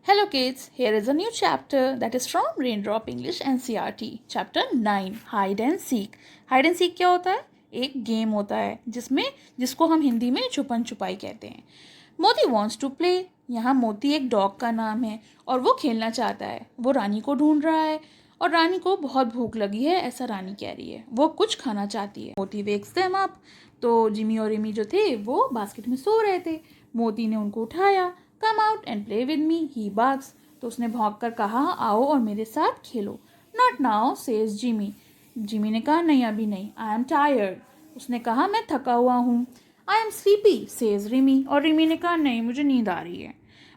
Hello kids, here is a new chapter that is from Raindrop English NCERT. Chapter 9 Hide and Seek. Hide and Seek क्या होता है? एक game होता है जिसको हम हिंदी में छुपन छुपाई कहते हैं. मोती wants to play. यहाँ मोती एक डॉग का नाम है और वो खेलना चाहता है. वो रानी को ढूंढ रहा है और रानी को बहुत भूख लगी है, ऐसा रानी कह रही है. वो कुछ खाना चाहती है. मोती wakes them up. तो जिमी और रिमी जो थे वो बास्केट में सो रहे थे. मोती ने उनको उठाया. Come out and play with me he barks. तो उसने भौंक कर कहा आओ और मेरे साथ खेलो. Not now says Jimmy. Jimmy ने कहा नहीं अभी नहीं. I am tired. उसने कहा मैं थका हुआ हूँ. I am sleepy says Rimi. और रिमी ने कहा नहीं मुझे नींद आ रही है.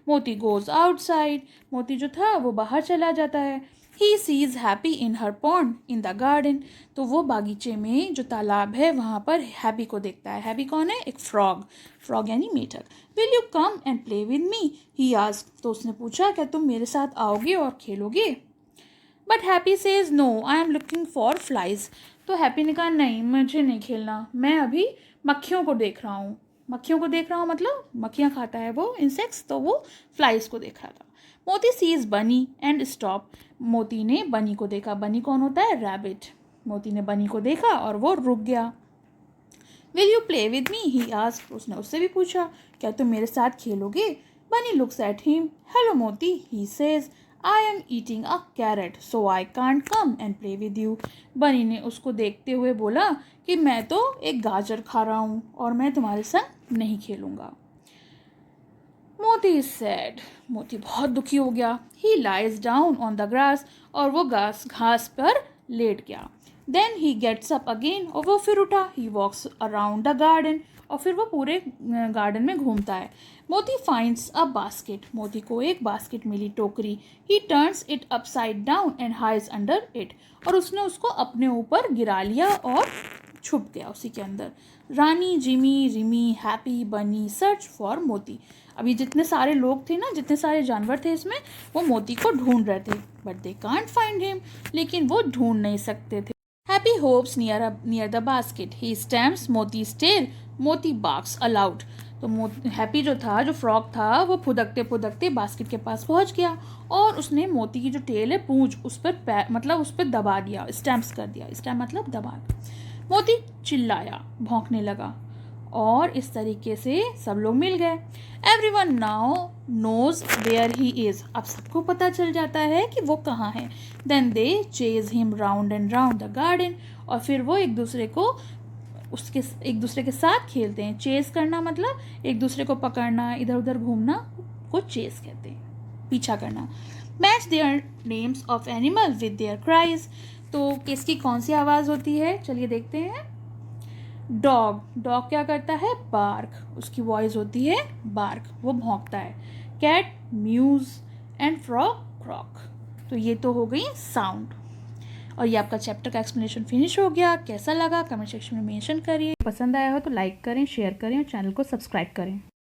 मोती गोज आउटसाइड. मोती जो था वो बाहर चला जाता है. He sees happy in her pond in the garden. तो वो बागीचे में जो तालाब है वहाँ पर हैप्पी को देखता है. हैप्पी कौन है? एक फ्रॉग. फ्रॉग यानी मेढक. Will you come and play with me he asked. तो उसने पूछा क्या तुम मेरे साथ आओगे और खेलोगे? But Happy says no I am looking for flies. तो हैप्पी ने कहा नहीं मुझे नहीं खेलना, मैं अभी मक्खियों को देख रहा हूँ. मक्खियों को देख रहा हूँ मतलब मक्खियाँ खाता है वो, इंसेक्ट्स. तो वो फ्लाइज को देख रहा था. मोती सीज बनी एंड स्टॉप. मोती ने बनी को देखा. बनी कौन होता है? रैबिट. मोती ने बनी को देखा और वो रुक गया. Will you play with me he asked. उसने उससे भी पूछा क्या तुम मेरे साथ खेलोगे? बनी looks at him. Hello Moti he says I am eating a carrot so I can't come and play with you. Bunny ने उसको देखते हुए बोला कि मैं तो एक गाजर खा रहा हूँ और मैं तुम्हारे संग नहीं खेलूँगा. मोती इज सैड. मोती बहुत दुखी हो गया. He lies down on the grass. और वो घास पर लेट गया. Then he gets up again. और वो फिर उठा. He walks around the garden. और फिर वो पूरे गार्डन में घूमता है. मोती फाइंड्स अ बास्केट. मोती को एक बास्केट मिली, टोकरी. He turns it upside down and hides under it. और उसने उसको अपने ऊपर गिरा लिया और छुप गया उसी के अंदर. रानी, जिमी, रिमी, हैप्पी, बनी सर्च फॉर मोती. अभी जितने सारे लोग थे ना, जितने सारे जानवर थे इसमें, वो मोती को ढूंढ रहे थे. But they can't find him. लेकिन वो ढूंढ नहीं सकते थे. Happy hops near the basket. He stamps Moti's tail. Moti barks aloud. तो हैप्पी जो था, जो फ्रॉग था, वो फुदकते फुदकते बास्केट के पास पहुंच गया और उसने मोती की जो टेल है, पूंछ, उस पर मतलब उस पर दबा दिया. स्टैम्प्स कर दिया. स्टैम्प मतलब दबा. मोती चिल्लाया, भौंकने लगा और इस तरीके से सब लोग मिल गए. Everyone now knows where he is. अब सबको पता चल जाता है कि वो कहाँ है. Then they chase him round and round the garden. और फिर वो एक दूसरे के साथ खेलते हैं. चेज करना मतलब एक दूसरे को पकड़ना, इधर उधर घूमना को चेज कहते हैं, पीछा करना. Match their names of animal with their cries. तो किसकी कौन सी आवाज़ होती है, चलिए देखते हैं. डॉग. डॉग क्या करता है? बार्क. उसकी वॉइस होती है बार्क, वो भौंकता है. Cat mews and frog croak. तो ये तो हो गई साउंड. और ये आपका चैप्टर का एक्सप्लेनेशन फिनिश हो गया. कैसा लगा कमेंट सेक्शन में मेंशन करिए. पसंद आया हो तो लाइक करें, शेयर करें और चैनल को सब्सक्राइब करें.